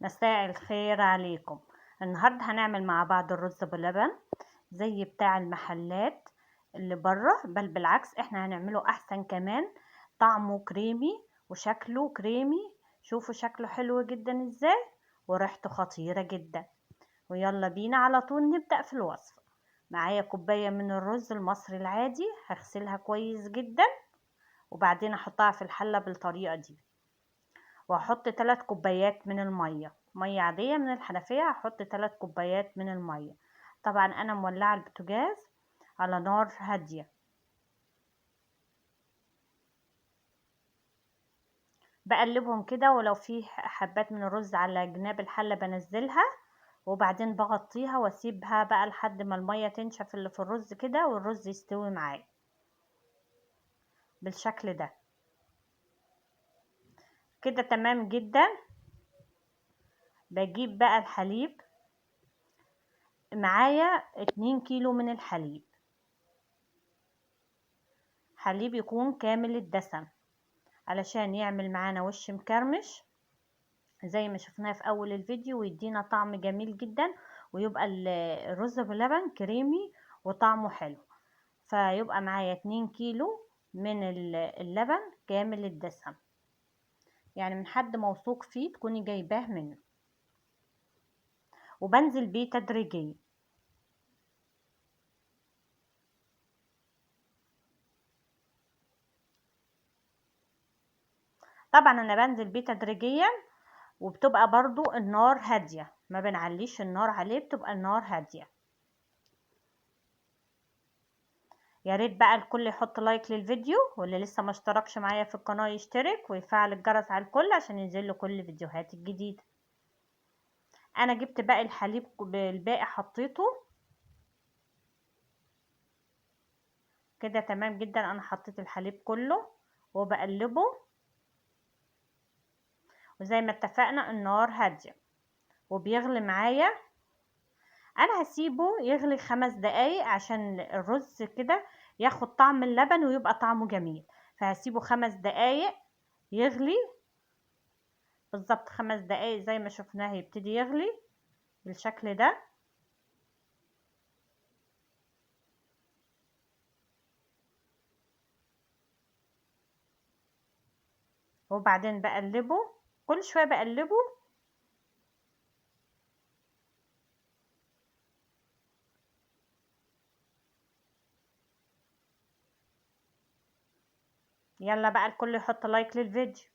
مساء الخير عليكم. النهاردة هنعمل مع بعض الرز بلبن زي بتاع المحلات اللي بره، بل بالعكس احنا هنعمله احسن كمان. طعمه كريمي وشكله كريمي. شوفوا شكله حلو جدا ازاي، وريحته خطيرة جدا. ويلا بينا على طول نبدأ في الوصفة. معايا كوباية من الرز المصري العادي، هغسلها كويس جدا وبعدين احطها في الحلة بالطريقة دي. وهحط 3 كوبايات من المية، مية عادية من الحنفية. هحط 3 كوبايات من المية. طبعا انا مولعة البوتاجاز على نار هادية. بقلبهم كده، ولو في حبات من الرز على جناب الحلة بنزلها، وبعدين بغطيها واسيبها بقى لحد ما المية تنشف اللي في الرز كده والرز يستوي معايا بالشكل ده. كده تمام جدا. بجيب بقى الحليب. معايا 2 كيلو من الحليب. حليب يكون كامل الدسم علشان يعمل معانا وش مكرمش زي ما شفناه في اول الفيديو، ويدينا طعم جميل جدا، ويبقى الرز بلبن كريمي وطعمه حلو. فيبقى معايا 2 كيلو من اللبن كامل الدسم، يعني من حد موثوق فيه تكوني جايباه منه. وبنزل بيه تدريجيا. طبعا انا بنزل بيه تدريجيا، وبتبقى برضو النار هادية، ما بنعليش النار عليه، بتبقى النار هادية. يا ريت بقى الكل يحط لايك للفيديو، واللي لسه ما اشتركش معايا في القناة يشترك ويفعل الجرس على الكل عشان ينزله كل فيديوهات الجديدة. انا جبت باقي الحليب، الباقي حطيته كده تمام جدا. انا حطيت الحليب كله وبقلبه، وزي ما اتفقنا النار هادية وبيغلي معايا. انا هسيبه يغلي 5 دقايق عشان الرز كده ياخد طعم اللبن ويبقى طعمه جميل. فهسيبه 5 دقايق يغلي بالظبط. 5 دقايق زي ما شفناه يبتدي يغلي بالشكل ده. وبعدين بقلبه، كل شوية بقلبه. يلا بقى الكل يحط لايك للفيديو.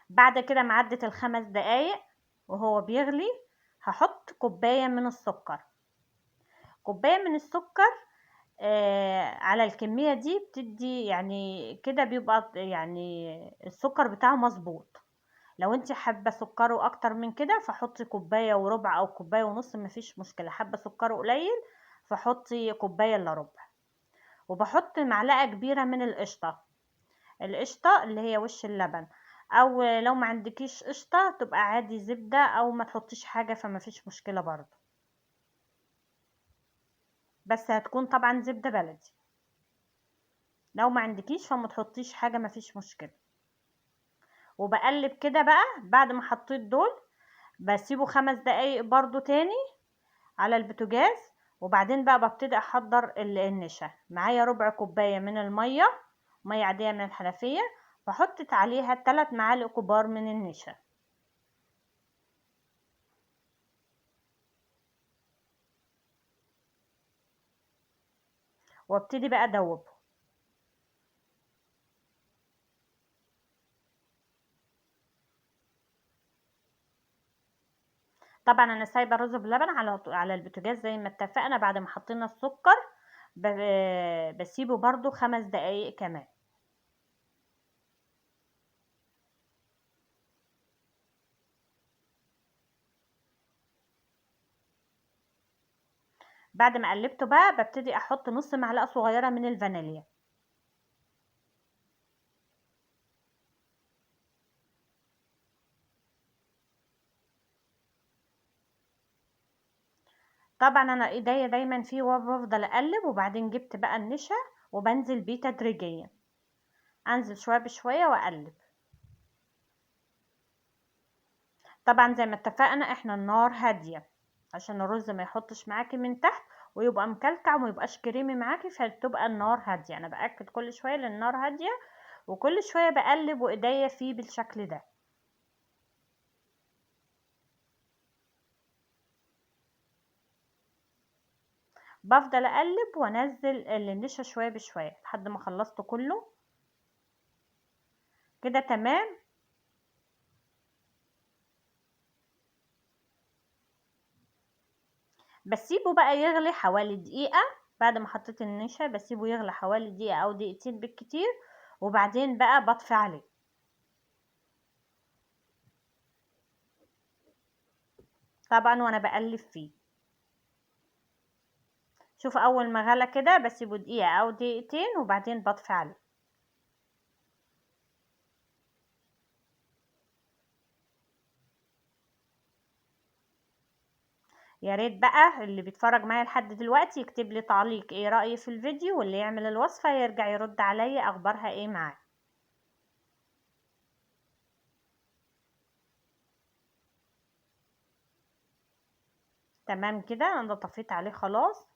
بعد كده معدت ال5 دقايق وهو بيغلي، هحط كوباية من السكر. كوباية من السكر على الكمية دي بتدي يعني كده بيبقى يعني السكر بتاعه مظبوط. لو انت حابة سكره اكتر من كده فحطي كوباية وربع او كوباية ونص، مفيش مشكلة. حابة سكره قليل فحطي كوباية الا ربع. وبحط معلقة كبيرة من القشطة. القشطة اللي هي وش اللبن، او لو ما عندكيش قشطة تبقى عادي زبدة، او ما تحطيش حاجة فما فيش مشكلة برضو، بس هتكون طبعا زبدة بلدي. لو ما عندكيش فما تحطيش حاجة، ما فيش مشكلة. وبقلب كده بقى. بعد ما حطيت دول بسيبه 5 دقايق برضو تاني على البوتاجاز. وبعدين بقى ببتدي احضر النشا. معايا ربع كوباية من المية، مية عادية من الحنفية. بحط عليها 3 معالق كبار من النشا، وابتدي بقى ادوبه. طبعا انا سايبه الرز بلبن على البوتاجاز زي ما اتفقنا. بعد ما حطينا السكر بسيبه برضو 5 دقايق كمان. بعد ما قلبته بقى ببتدي احط نص معلقه صغيره من الفانيليا. طبعا انا ايديا دايما فيه وبفضل اقلب. وبعدين جبت بقى النشا وبنزل بيه تدريجيا انزل شويه بشويه واقلب. طبعا زي ما اتفقنا احنا النار هاديه عشان الرز ما يحطش معاكي من تحت ويبقى مكلكع وما يبقاش كريمي معاكي، فتبقى النار هاديه. انا باكد كل شويه لان النار هاديه، وكل شويه بقلب وايديا فيه بالشكل ده. بفضل اقلب وانزل النشا شويه بشويه لحد ما خلصت كله كده تمام. بسيبه بقى يغلي حوالي دقيقة. بعد ما حطيت النشا بسيبه يغلي حوالي دقيقة او دقيقتين بالكتير، وبعدين بقى بطفي عليه طبعا وانا بقلب فيه. شوف اول ما غلى كده بسيبه دقيقة او دقيقتين وبعدين بطفي عليه. يا ريت بقى اللي بيتفرج معايا لحد دلوقتي يكتب لي تعليق ايه رأيه في الفيديو، واللي يعمل الوصفة يرجع يرد عليا اخبارها ايه معاه. تمام كده انا طفيت عليه خلاص.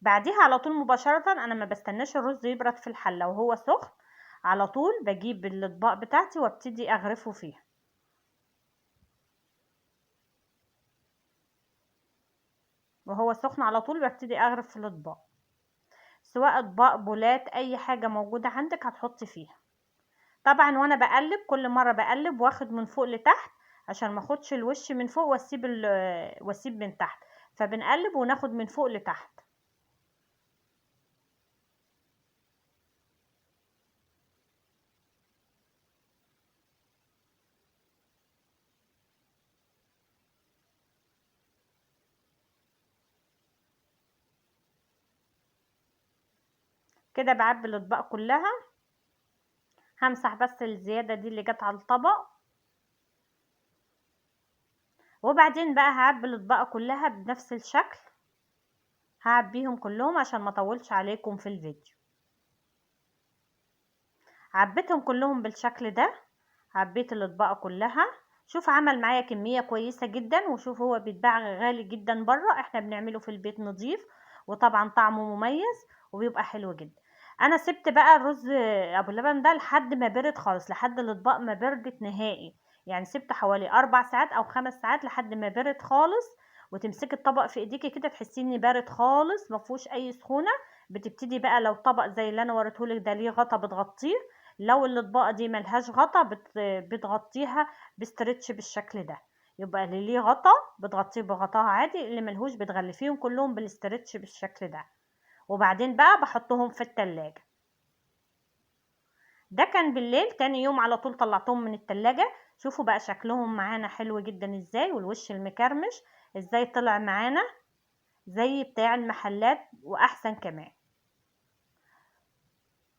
بعديها على طول مباشرة انا ما بستناش الرز يبرد في الحلة وهو سخن، على طول بجيب الاطباق بتاعتي وابتدي اغرفه فيها. وهو سخن على طول ببتدي اغرف في الاطباق، سواء اطباق بولات اي حاجة موجودة عندك هتحطي فيها. طبعا وانا بقلب كل مرة بقلب واخد من فوق لتحت عشان ما اخدش الوش من فوق واسيب من تحت، فبنقلب وناخد من فوق لتحت. كده بعبي الاطباق كلها، همسح بس الزيادة دي اللي جت على الطبق، وبعدين بقى هعبي الاطباق كلها بنفس الشكل. هعبيهم كلهم عشان ما اطولش عليكم في الفيديو. عبيتهم كلهم بالشكل ده، عبيت الاطباق كلها. شوف عمل معايا كمية كويسة جدا، وشوف هو بيتباع غالي جدا بره، احنا بنعمله في البيت نظيف وطبعا طعمه مميز وبيبقى حلو جدا. انا سبت بقى الرز ابو اللبن ده لحد ما برد خالص، لحد الاطباق ما بردت نهائي. يعني سبت حوالي 4 ساعات او 5 ساعات لحد ما برد خالص. وتمسكي الطبق في ايديكي كده تحسي اني بارد خالص ما فيهوش اي سخونه. بتبتدي بقى لو طبق زي اللي انا وريتهولك ده ليه غطا بتغطيه، لو الاطباق دي ملهاش غطا بتغطيها بستريتش بالشكل ده. يبقى اللي ليه غطا بتغطيه بغطاها عادي، اللي ملهوش بتغلفيهم كلهم بالاسترتش بالشكل ده. وبعدين بقى بحطهم في التلاجة. ده كان بالليل، تاني يوم على طول طلعتهم من التلاجة. شوفوا بقى شكلهم معانا حلو جدا ازاي، والوش المكرمش ازاي طلع معانا زي بتاع المحلات واحسن كمان.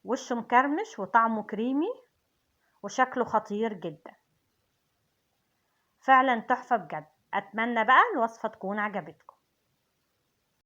وشه مكرمش وطعمه كريمي وشكله خطير جدا، فعلا تحفة بجد. اتمنى بقى الوصفة تكون عجبتكم.